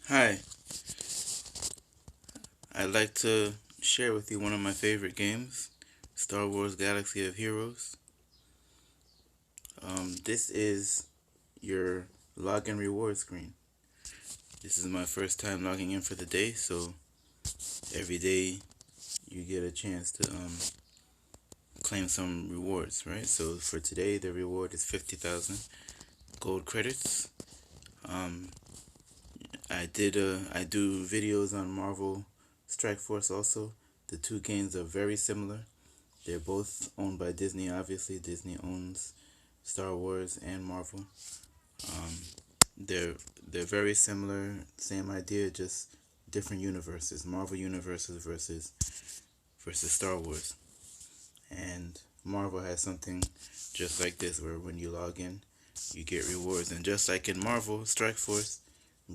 Hi, I'd like to share with you one of my favorite games, Star Wars Galaxy of Heroes. This is your login reward screen. This is my first time logging in for the day, so every day you get a chance to claim some rewards, right? So for today, the reward is 50,000 gold credits. Um, I do videos on Marvel Strike Force also. The two games are very similar. They're both owned by Disney, obviously. Disney owns Star Wars and Marvel. Um, they're they're very similar, same idea, just different universes. Marvel universes versus Star Wars. And Marvel has something just like this, where when you log in, you get rewards. And just like in Marvel Strike Force,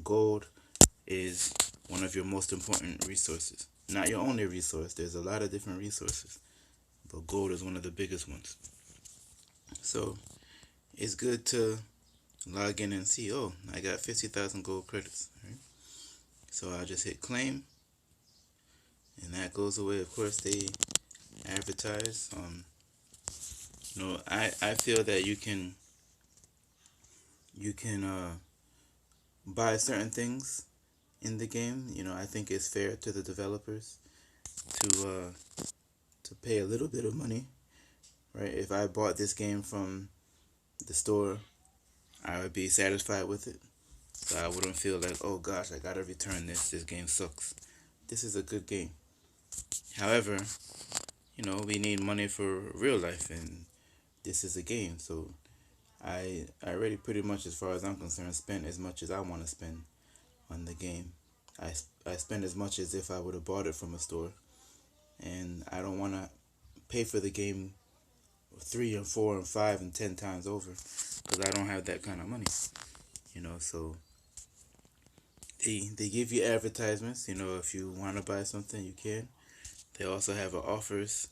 gold is one of your most important resources. Not your only resource. There's a lot of different resources, but gold is one of the biggest ones. So it's good to log in and see, oh, I got 50,000 gold credits. Right? So I'll just hit claim, and that goes away. Of course, they advertise. I feel that you can buy certain things in the game. I think it's fair to the developers to pay a little bit of money, right? If I bought this game from the store, I would be satisfied with it. So I wouldn't feel like, oh gosh, I gotta return this. This game sucks. This is a good game. However, we need money for real life, and this is a game. So I already pretty much, as far as I'm concerned, spent as much as I want to spend on the game. I spend as much as if I would have bought it from a store, and I don't want to pay for the game 3 and 4 and 5 and 10 times over, because I don't have that kind of money. So they give you advertisements. If you want to buy something, you can. They also have an offers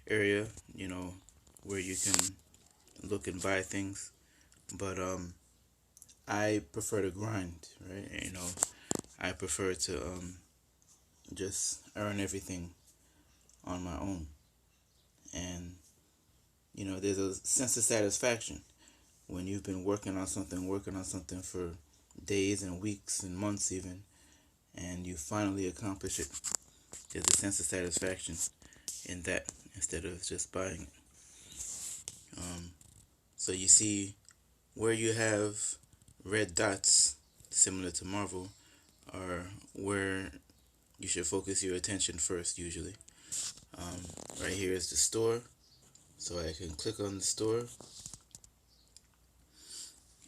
area, where you can look and buy things. But I prefer to grind, right? I prefer to just earn everything on my own. And there's a sense of satisfaction when you've been working on something for days and weeks and months even, and you finally accomplish it. There's a sense of satisfaction in that, instead of just buying it. Um, so you see where you have red dots, similar to Marvel, are where you should focus your attention first, usually. Um, right here is the store, so I can click on the store,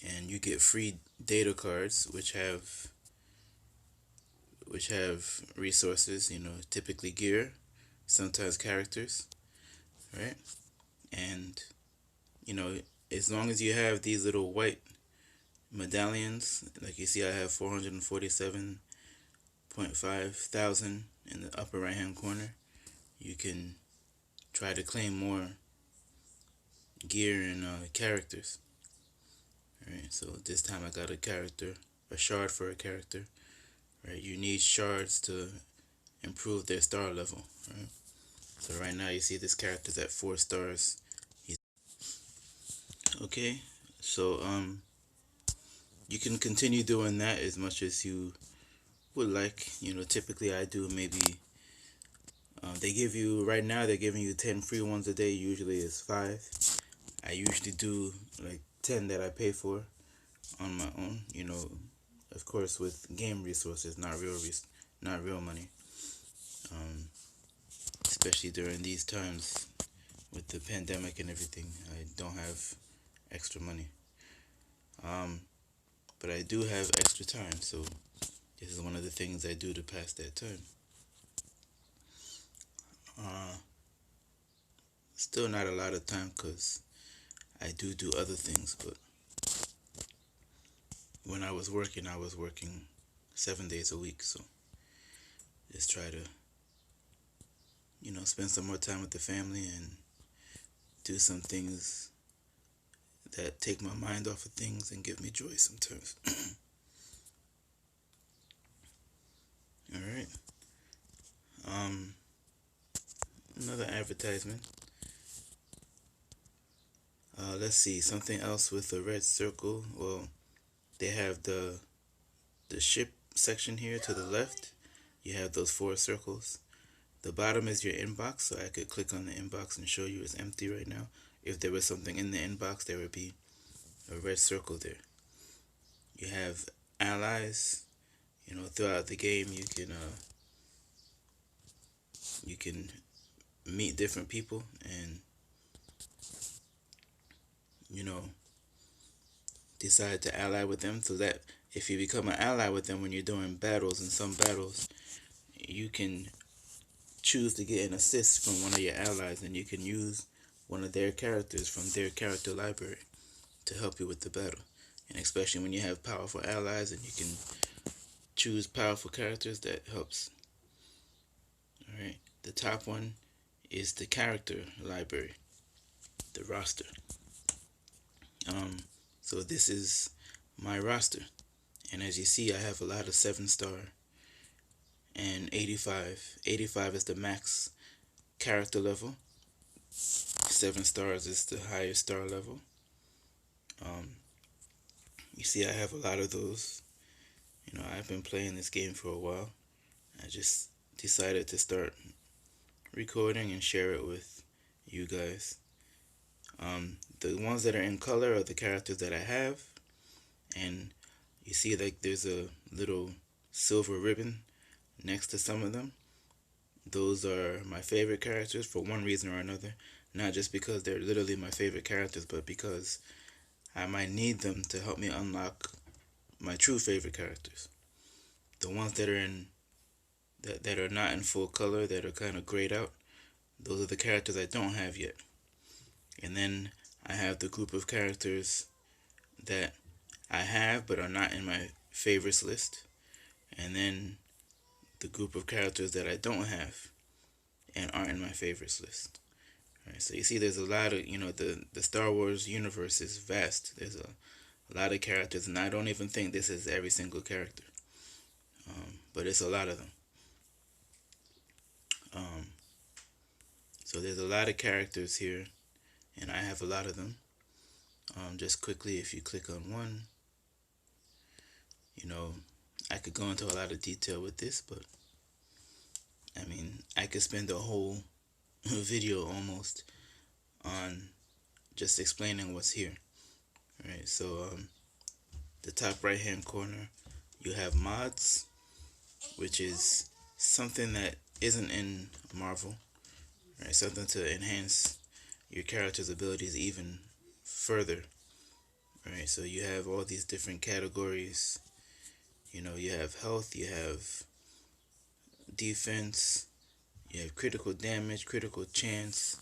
and you get free data cards, which have resources. Typically gear, sometimes characters, right? And you know, as long as you have these little white medallions, like you see, I have 447.5 thousand in the upper right hand corner. You can try to claim more gear and characters. Right, so this time I got a shard for a character. Right, you need shards to improve their star level. Right, so right now you see this character's at 4 stars. He's okay. So you can continue doing that as much as you would like. Typically I do maybe. They give you right now. They're giving you 10 free ones a day. Usually it's 5. I usually do like 10 that I pay for on my own. Of course with game resources, not real money. Um, Especially during these times with the pandemic and everything, I don't have extra money. Um, but I do have extra time, so this is one of the things I do to pass that time. Uh, Still not a lot of time, because I do other things. But when I was working 7 days a week. So just try to spend some more time with the family and do some things that take my mind off of things and give me joy sometimes. All right. Um, Another advertisement. Let's see something else with a red circle. Well, they have the ship section here to the left. You have those four circles. The bottom is your inbox, so I could click on the inbox and show you it's empty right now. If there was something in the inbox, there would be a red circle there. You have allies. Throughout the game, you can meet different people and you know decide to ally with them. So that if you become an ally with them when you're doing battles, in some battles, you can choose to get an assist from one of your allies, and you can use one of their characters from their character library to help you with the battle. And especially when you have powerful allies and you can choose powerful characters, that helps. All right. The top one is the character library, the roster. Um, so this is my roster, and as you see, I have a lot of 7-star and 85. 85 is the max character level. 7 stars is the highest star level. Um, you see, I have a lot of those. I've been playing this game for a while. I just decided to start recording and share it with you guys. The ones that are in color are the characters that I have, and you see like there's a little silver ribbon next to some of them. Those are my favorite characters for one reason or another. Not just because they're literally my favorite characters, but because I might need them to help me unlock my true favorite characters. The ones that are in that are not in full color, that are kind of grayed out, those are the characters I don't have yet. And then I have the group of characters that I have but are not in my favorites list. And then the group of characters that I don't have and aren't in my favorites list. All right, so you see there's a lot of, the Star Wars universe is vast. There's a lot of characters, and I don't even think this is every single character. But it's a lot of them. Um, so there's a lot of characters here, and I have a lot of them. Just quickly, if you click on one, I could go into a lot of detail with this, but I mean, I could spend a whole video almost on just explaining what's here. Right, so the top right hand corner, you have mods, which is something that isn't in Marvel, right? Something to enhance your character's abilities even further, right? So you have all these different categories. You have health, you have defense, you have critical damage, critical chance,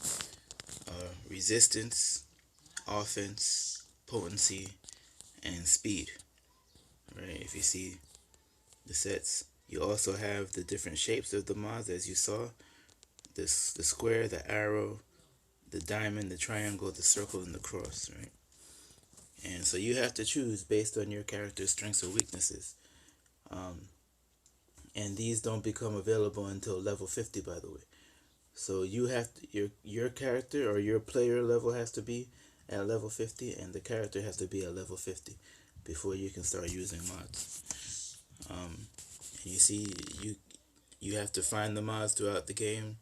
resistance, offense, potency, and speed, right? If you see the sets, you also have the different shapes of the mods, as you saw. The square, the arrow, the diamond, the triangle, the circle, and the cross, right? And so you have to choose based on your character's strengths or weaknesses. And these don't become available until level 50, by the way. So you have to, your character or your player level has to be at level 50, and the character has to be at level 50 before you can start using mods. And you see, you have to find the mods throughout the game,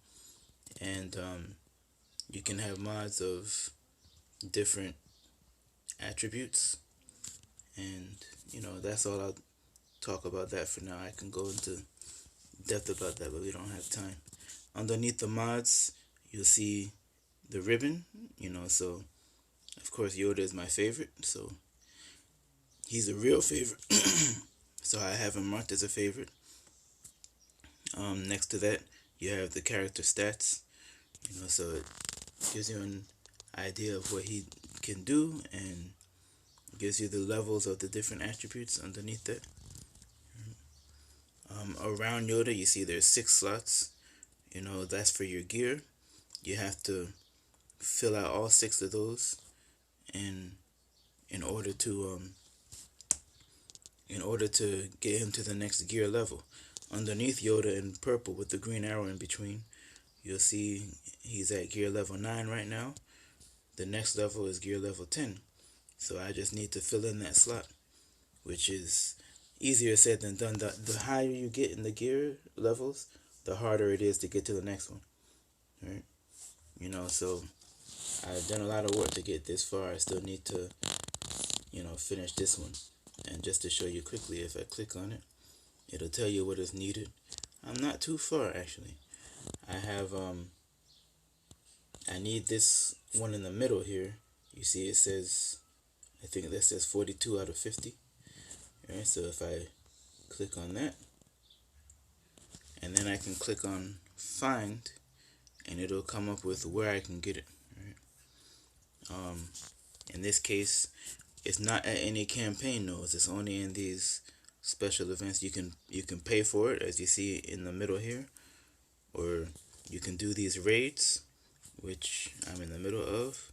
and you can have mods of different attributes, and that's all I'll talk about that for now. I can go into depth about that, but we don't have time. Underneath the mods, you'll see the ribbon. So of course Yoda is my favorite, so he's a real favorite. So I have him marked as a favorite. Next to that, you have the character stats. So it gives you an idea of what he can do, and gives you the levels of the different attributes underneath that. Around Yoda, you see there's 6 slots. That's for your gear. You have to fill out all 6 of those in in order to in order to get him to the next gear level. underneath Yoda in purple with the green arrow in between, you'll see he's at gear level 9 right now. The next level is gear level 10. So I just need to fill in that slot, which is easier said than done. The higher you get in the gear levels, the harder it is to get to the next one. Right? So I've done a lot of work to get this far. I still need to, finish this one. And just to show you quickly, if I click on it, it'll tell you what is needed. I'm not too far actually. I have I need this one in the middle here. You see it says, I think that says 42 out of 50. Alright, so if I click on that, and then I can click on find, and it'll come up with where I can get it. Right? In this case, it's not at any campaign nodes. It's only in these special events. You can pay for it, as you see in the middle here, or you can do these raids, which I'm in the middle of,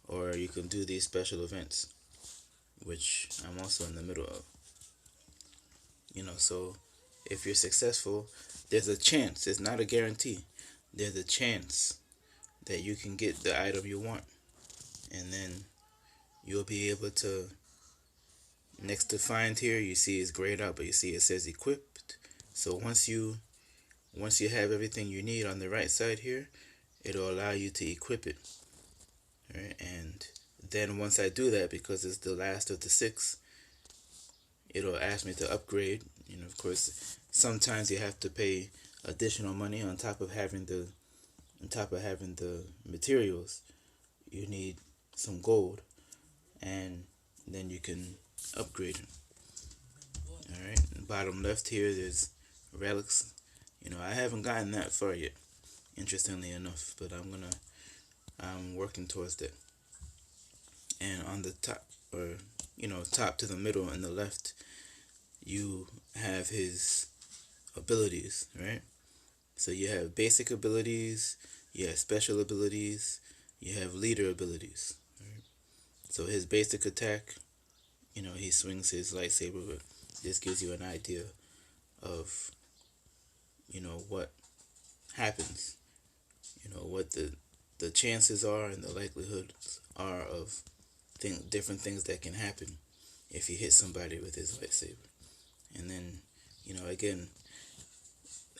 or you can do these special events, which I'm also in the middle of. So if you're successful, there's a chance, it's not a guarantee, there's a chance that you can get the item you want, and then you'll be able to, next to find here, you see it's grayed out, but you see it says equipped. So once you have everything you need on the right side here, it'll allow you to equip it. Right? And then once I do that, because it's the last of the 6, it'll ask me to upgrade. Of course, sometimes you have to pay additional money on top of having the materials. You need some gold, and then you can upgrade it. All right. Bottom left here, there's relics. I haven't gotten that far yet, interestingly enough, but I'm working towards that. And on the top, or top to the middle and the left, you have his abilities, right? So you have basic abilities, you have special abilities, you have leader abilities. Right? So his basic attack, he swings his lightsaber, but this gives you an idea of, what happens, what the chances are and the likelihoods are of different things that can happen if he hits somebody with his lightsaber. And then, again,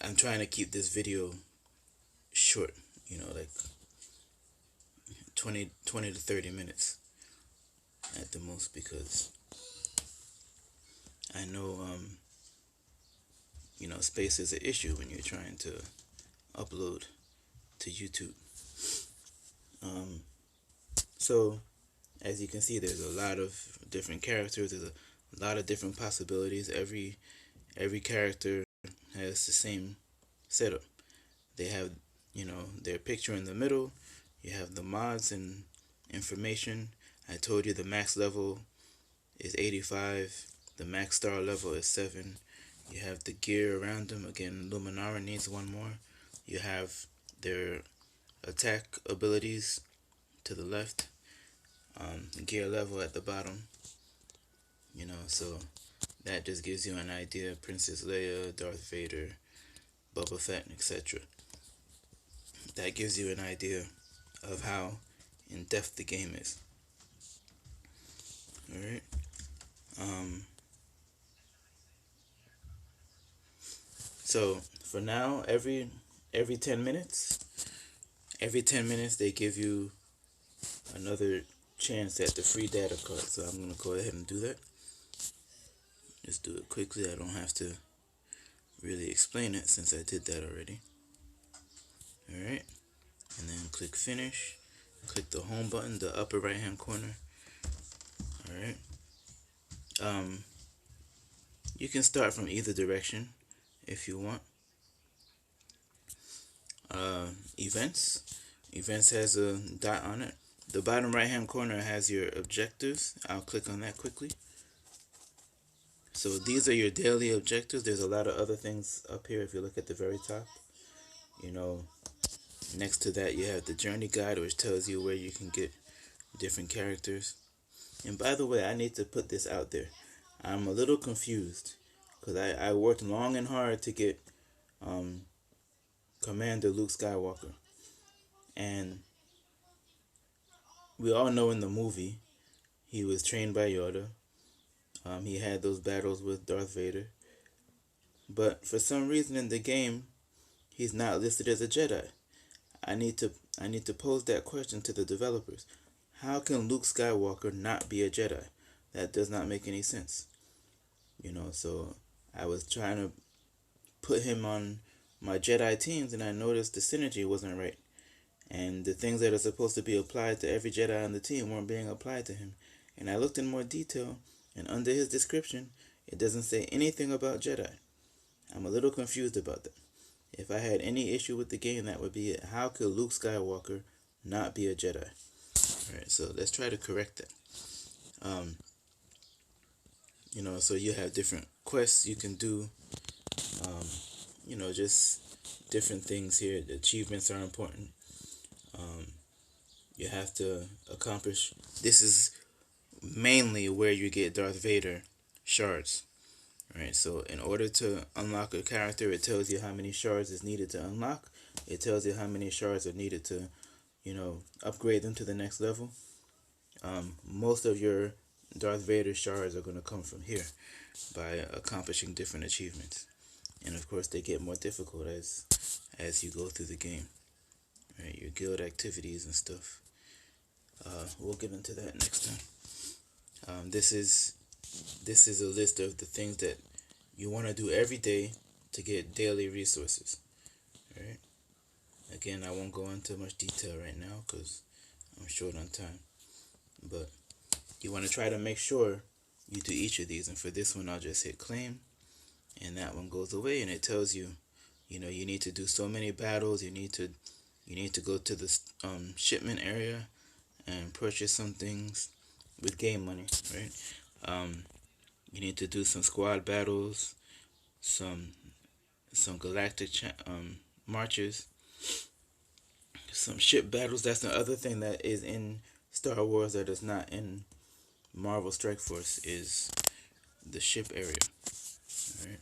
I'm trying to keep this video short, like 20 to 30 minutes at the most, because I know, space is an issue when you're trying to upload to YouTube. So, as you can see, there's a lot of different characters. There's a lot of different possibilities. Every character has the same setup. They have, their picture in the middle. You have the mods and information. I told you the max level is 85. The max star level is 7. You have the gear around them. Again, Luminara needs one more. You have their attack abilities to the left. Gear level at the bottom. So that just gives you an idea. Princess Leia, Darth Vader, Boba Fett, etc. That gives you an idea of how in depth the game is. Alright. So for now, every 10 minutes, they give you another chance at the free data card. So I'm gonna go ahead and do that. Just do it quickly. I don't have to really explain it since I did that already. Alright. And then click finish. Click the home button, the upper right hand corner. Alright. You can start from either direction if you want. Events. Events has a dot on it. The bottom right hand corner has your objectives. I'll click on that quickly. So these are your daily objectives. There's a lot of other things up here if you look at the very top. Next to that you have the journey guide, which tells you where you can get different characters. And by the way, I need to put this out there. I'm a little confused because I worked long and hard to get um, Commander Luke Skywalker, and we all know in the movie he was trained by Yoda. He had those battles with Darth Vader, but for some reason in the game he's not listed as a Jedi. I need to I need to pose that question to the developers. How can Luke Skywalker not be a Jedi? That does not make any sense. So I was trying to put him on my Jedi teams and I noticed the synergy wasn't right. And the things that are supposed to be applied to every Jedi on the team weren't being applied to him. And I looked in more detail, and under his description, it doesn't say anything about Jedi. I'm a little confused about that. If I had any issue with the game, that would be it. How could Luke Skywalker not be a Jedi? Alright, so let's try to correct that. Um, so you have different quests you can do. Um, just different things here. The achievements are important. Um, you have to accomplish. This is mainly where you get Darth Vader shards. Right, so in order to unlock a character, it tells you how many shards is needed to unlock. It tells you how many shards are needed to, upgrade them to the next level. Most of your Darth Vader shards are going to come from here by accomplishing different achievements, and of course they get more difficult as you go through the game. Right, your guild activities and stuff. We'll get into that next time. This is a list of the things that you want to do every day to get daily resources. All right. Again, I won't go into much detail right now because I'm short on time. But you want to try to make sure you do each of these. And for this one, I'll just hit claim, and that one goes away, and it tells you, you need to do so many battles. You need to go to the shipment area and purchase some things with game money, right? You need to do some squad battles, some galactic marches, some ship battles. That's the other thing that is in Star Wars that is not in Marvel Strike Force is the ship area, right?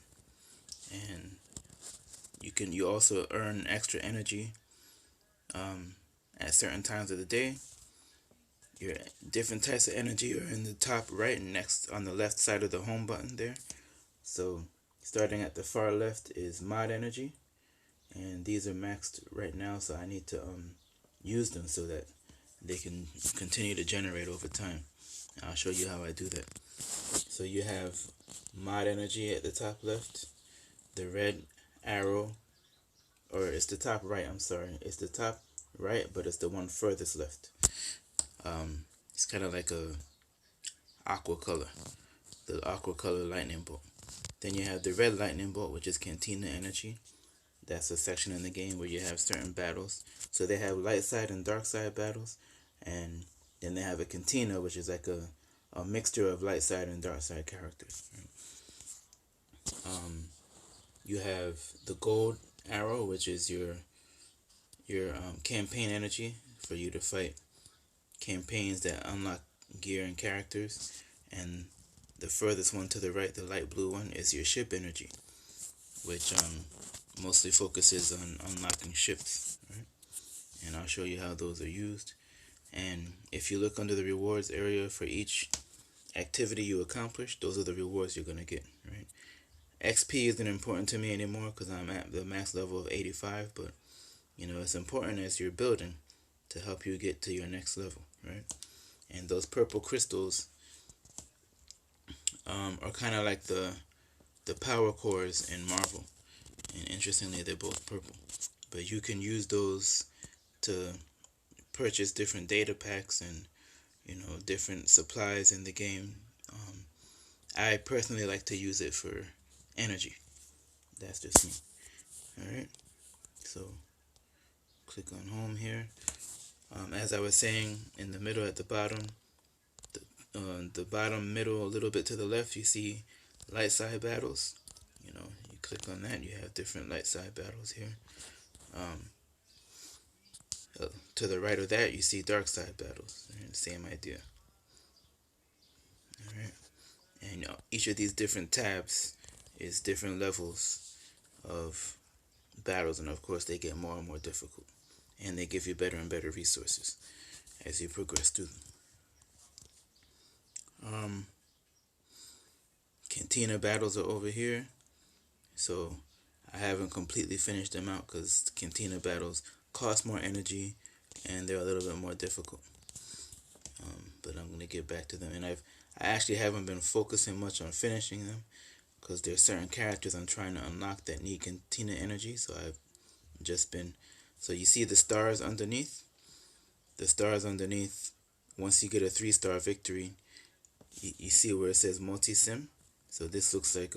And you also earn extra energy at certain times of the day. Your different types of energy are in the top right and next on the left side of the home button there. So starting at the far left is mod energy, and these are maxed right now, so I need to use them so that they can continue to generate over time. I'll show you how I do that. So you have mod energy at the top left, the red arrow, or it's the top right, I'm sorry. It's the top right, but it's the one furthest left. It's kind of like a aqua color, the aqua color lightning bolt. Then you have the red lightning bolt, which is Cantina energy. That's a section in the game where you have certain battles. So they have light side and dark side battles, and then they have a Cantina, which is like a mixture of light side and dark side characters. You have the gold arrow, which is your campaign energy for you to fight campaigns that unlock gear and characters, and the furthest one to the right, the light blue one, is your ship energy, which mostly focuses on unlocking ships, right? And I'll show you how those are used. And if you look under the rewards area for each activity you accomplish, those are the rewards you're going to get, right? XP isn't important to me anymore because I'm at the max level of 85, but it's important as you're building to help you get to your next level, right? And those purple crystals are kind of like the power cores in Marvel, and interestingly, they're both purple. But you can use those to purchase different data packs and different supplies in the game. I personally like to use it for energy. That's just me. All right. So click on home here. As I was saying, in the middle at the bottom, the bottom middle a little bit to the left, you see light side battles. You click on that, you have different light side battles here. To the right of that, you see dark side battles. Right? Same idea. All right. And each of these different tabs is different levels of battles, and of course they get more and more difficult, and they give you better and better resources as you progress through them. Cantina battles are over here, so I haven't completely finished them out because Cantina battles cost more energy and they're a little bit more difficult. But I'm gonna get back to them, and I actually haven't been focusing much on finishing them because there's certain characters I'm trying to unlock that need Cantina energy. So I've just been. So you see the stars underneath. The stars underneath. Once you get a 3-star victory, you see where it says Multisim. So this looks like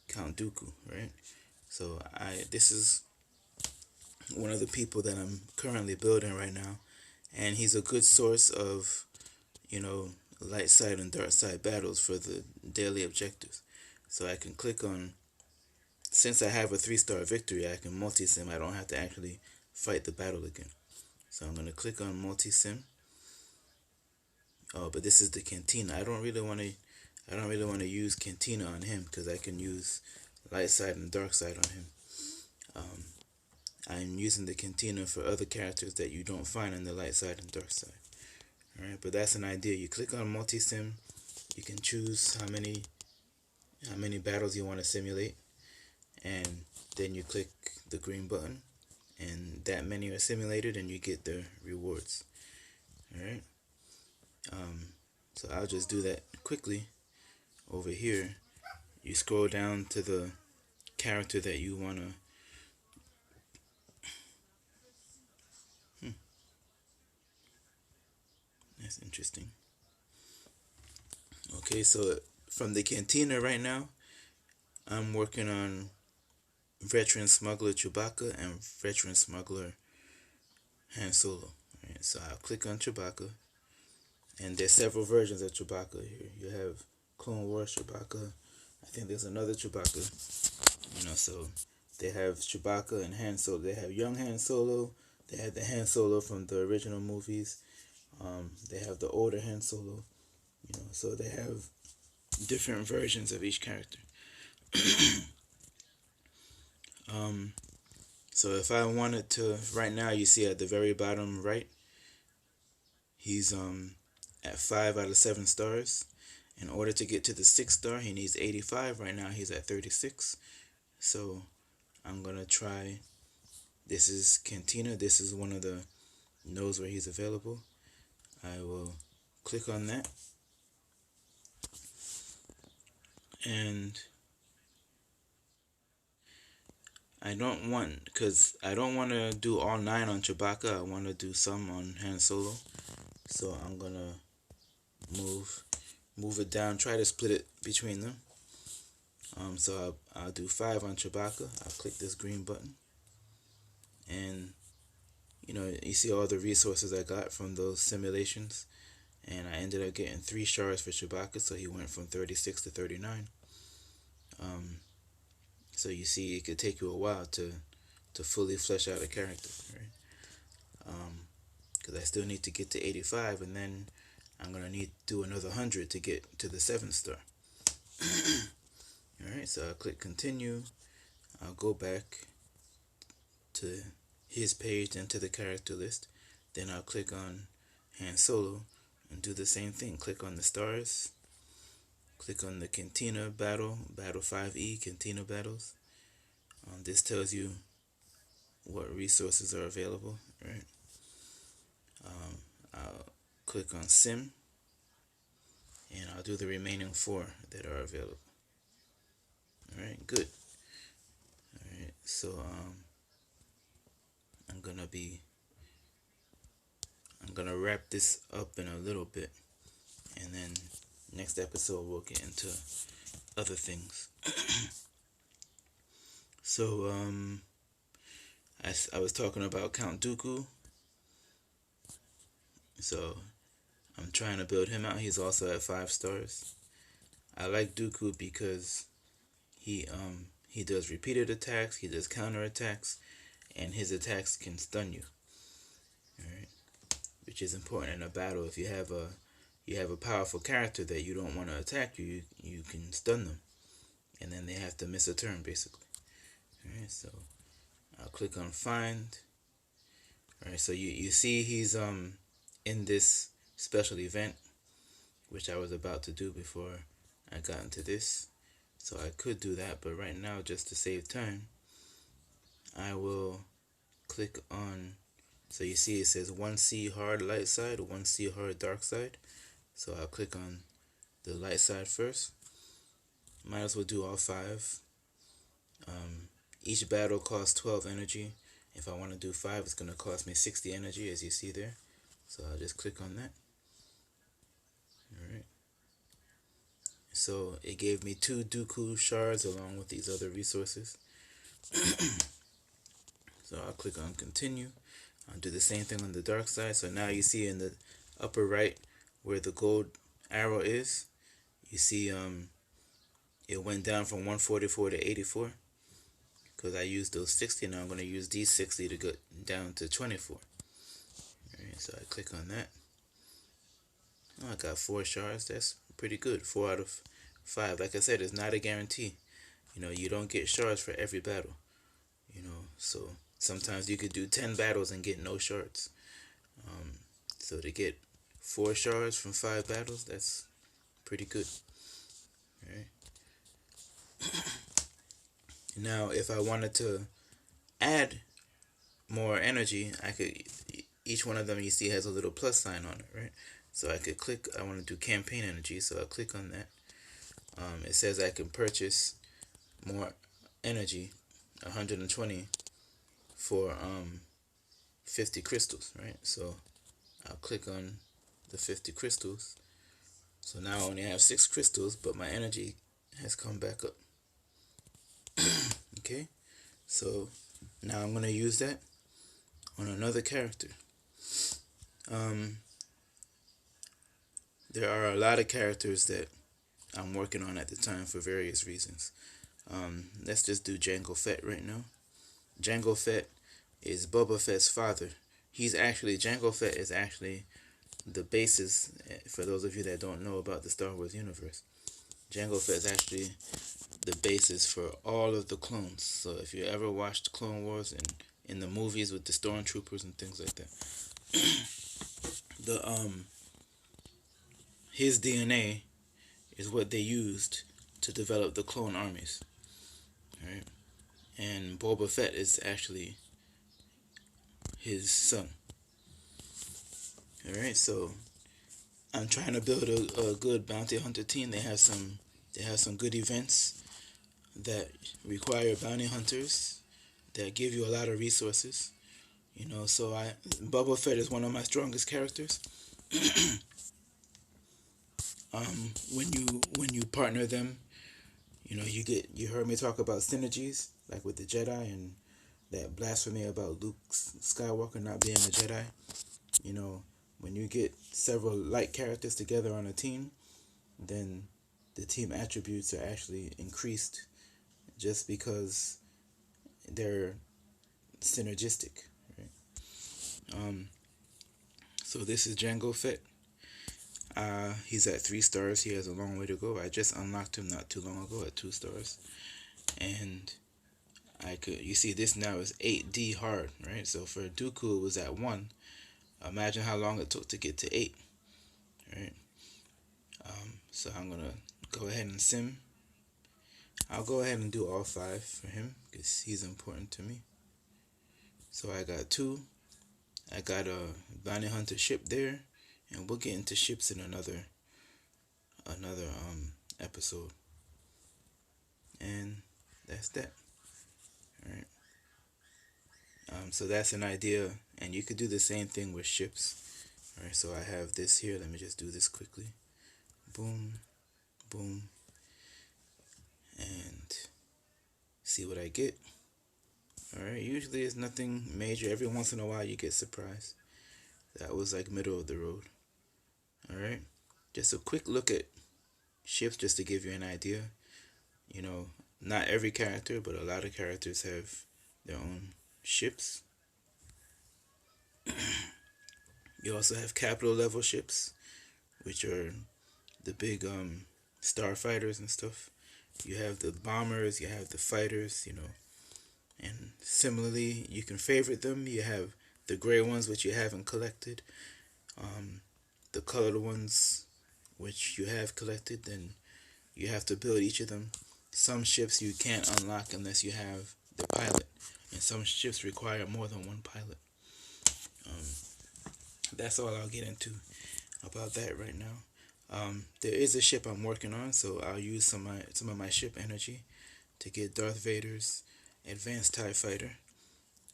Count Dooku, right? So this is one of the people that I'm currently building right now, and he's a good source of, you know, light side and dark side battles for the daily objectives. So I can click on, since I have a 3-star victory, I can multi-sim. I don't have to actually fight the battle again. So I'm going to click on multi-sim. Oh, but this is the Cantina. I don't really want to use Cantina on him because I can use light side and dark side on him. Um, I'm using the Cantina for other characters that you don't find on the light side and dark side. Alright, but that's an idea. You click on multi-sim, you can choose how many battles you want to simulate, and then you click the green button, and that many are simulated, and you get the rewards. Alright, so I'll just do that quickly. Over here, you scroll down to the character that you want to. That's interesting. Okay, so from the Cantina right now, I'm working on Veteran Smuggler Chewbacca and Veteran Smuggler Han Solo. Right, so I'll click on Chewbacca, and there's several versions of Chewbacca here. You have Clone Wars Chewbacca. I think there's another Chewbacca. So they have Chewbacca and Han Solo. They have young Han Solo. They have the Han Solo from the original movies. They have the older Han Solo. So they have different versions of each character. um, so if I wanted to, right now you see at the very bottom right, he's at 5 out of 7 stars. In order to get to the 6-star, he needs 85. Right now he's at 36. So I'm gonna try. This is Cantina. This is one of the nodes where he's available. I will click on that, and I don't want, because I don't want to do all 9 on Chewbacca. I want to do some on Han Solo. So I'm gonna move it down. Try to split it between them. So I'll do 5 on Chewbacca. I'll click this green button, and you see all the resources I got from those simulations, and I ended up getting 3 shards for Chewbacca, so he went from 36 to 39. So you see, it could take you a while to fully flesh out a character, right? Because I still need to get to 85, and then I'm gonna need to do another 100 to get to the 7-star. All right, so I'll click continue. I'll go back to his page and to the character list. Then I'll click on Han Solo and do the same thing. Click on the stars. Click on the Cantina battle 5E Cantina battles. This tells you what resources are available, right? I'll click on Sim, and I'll do the remaining 4 that are available. All right, good. All right, so I'm gonna wrap this up in a little bit, and then next episode we'll get into other things. So I was talking about Count Dooku. So I'm trying to build him out. He's also at 5 stars. I like Dooku because he does repeated attacks, he does counter attacks, and his attacks can stun you. Alright? Which is important in a battle. If you have a powerful character that you don't want to attack you, you can stun them. And then they may have to miss a turn basically. Alright, so I'll click on find. Alright, so you see he's in this special event, which I was about to do before I got into this. So I could do that, but right now, just to save time, I will click on, so you see it says 1C hard light side, 1C hard dark side. So I'll click on the light side first. Might as well do all 5. Each battle costs 12 energy. If I want to do 5, it's going to cost me 60 energy, as you see there. So I'll just click on that. Alright. So it gave me 2 Dooku shards along with these other resources. So I'll click on continue. I'll do the same thing on the dark side. So now you see in the upper right where the gold arrow is, you see it went down from 144 to 84 because I used those 60. Now I'm going to use these 60 to get down to 24. Alright, so I click on that. Oh, I got 4 shards. That's pretty good. 4 out of 5. Like I said, it's not a guarantee. You don't get shards for every battle. So sometimes you could do 10 battles and get no shards. So to get 4 shards from 5 battles, that's pretty good. Alright. Now, if I wanted to add more energy, I could. Each one of them you see has a little plus sign on it, right? So I could click. I want to do campaign energy, so I'll click on that. It says I can purchase more energy, 120 for 50 crystals, right? So I'll click on the 50 crystals. So now I only have 6 crystals, but my energy has come back up. Okay, so now I'm gonna use that on another character. There are a lot of characters that I'm working on at the time for various reasons. Let's just do Jango Fett right now. Jango Fett is Boba Fett's father. Jango Fett is actually the basis, for those of you that don't know about the Star Wars universe. Jango Fett is actually the basis for all of the clones. So if you ever watched Clone Wars and in the movies with the stormtroopers and things like that, his DNA is what they used to develop the clone armies. Right? And Boba Fett is actually his son. Alright, so I'm trying to build a good bounty hunter team. They have some good events that require bounty hunters that give you a lot of resources. So Boba Fett is one of my strongest characters. When you partner them, you heard me talk about synergies, like with the Jedi and that blasphemy about Luke Skywalker not being a Jedi. When you get several light characters together on a team, then the team attributes are actually increased just because they're synergistic. Right? So this is Jango Fett. He's at 3 stars. He has a long way to go. I just unlocked him not too long ago at 2 stars. And you see this now is 8D hard, right? So for Dooku it was at 1. Imagine how long it took to get to 8, right? So I'm gonna go ahead and sim. I'll go ahead and do all 5 for him because he's important to me. So I got 2. I got a bounty hunter ship there, and we'll get into ships in another episode. And that's that. All right. So that's an idea, and you could do the same thing with ships. All right. So I have this here. Let me just do this quickly. Boom, boom, and see what I get. Alright, usually it's nothing major. Every once in a while you get surprised. That was like middle of the road. Alright, just a quick look at ships just to give you an idea. Not every character, but a lot of characters have their own ships. You also have capital level ships, which are the big starfighters and stuff. You have the bombers, you have the fighters, and similarly, you can favorite them. You have the gray ones, which you haven't collected, um, the colored ones, which you have collected. Then you have to build each of them. Some ships you can't unlock unless you have the pilot, and some ships require more than one pilot. Um, that's all I'll get into about that right now. There is a ship I'm working on, so I'll use some of my ship energy to get Darth Vader's advanced TIE fighter.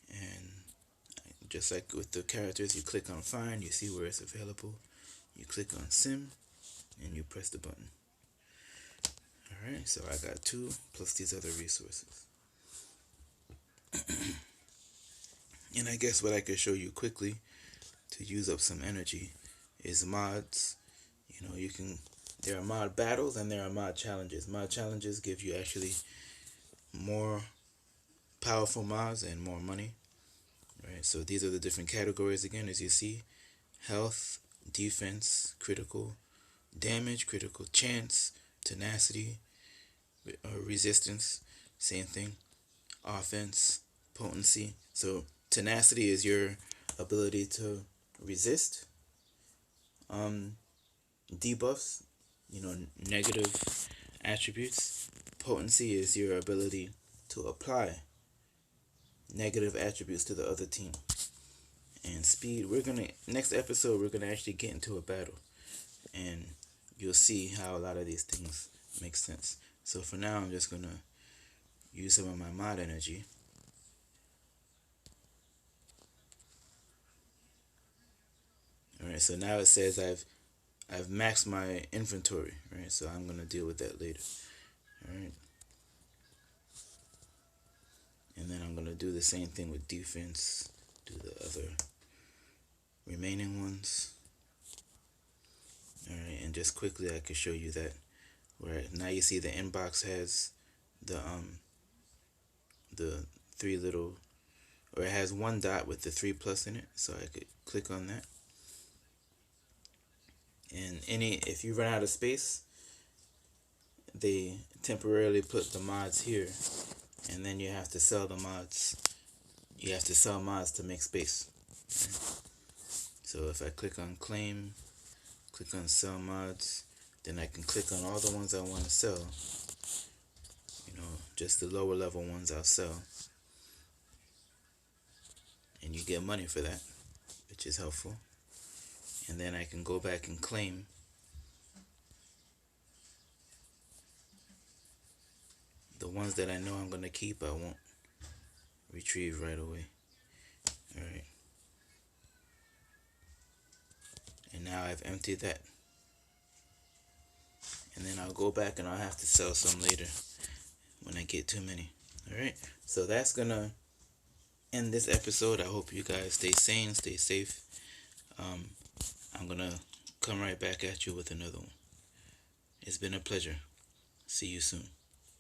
And just like with the characters, you click on find, you see where it's available, you click on sim, and you press the button. Alright, so I got two plus these other resources. And I guess what I could show you quickly to use up some energy is mods. You can, there are mod battles and there are mod challenges. Mod challenges give you actually more powerful mods and more money. Right, so these are the different categories again, as you see: health, defense, critical, damage, critical chance, tenacity, resistance, same thing, offense, potency. So tenacity is your ability to resist debuffs, negative attributes. Potency is your ability to apply negative attributes to the other team. And speed, next episode we're gonna actually get into a battle, and you'll see how a lot of these things make sense. So for now, I'm just gonna use some of my mod energy. Alright, so now it says I've maxed my inventory, right? So I'm gonna deal with that later. Alright. And then I'm gonna do the same thing with defense, do the other remaining ones. Alright, and just quickly I can show you that where now you see the inbox has the three little, or it has one dot with the 3+ in it, so I could click on that. And if you run out of space, they temporarily put the mods here, and then you have to sell the mods. You have to sell mods to make space. So if I click on claim, click on sell mods, then I can click on all the ones I want to sell. Just the lower level ones I'll sell. And you get money for that, which is helpful. And then I can go back and claim the ones that I know I'm going to keep. I won't retrieve right away. Alright. And now I've emptied that. And then I'll go back and I'll have to sell some later when I get too many. Alright, so that's going to end this episode. I hope you guys stay sane, stay safe. I'm going to come right back at you with another one. It's been a pleasure. See you soon.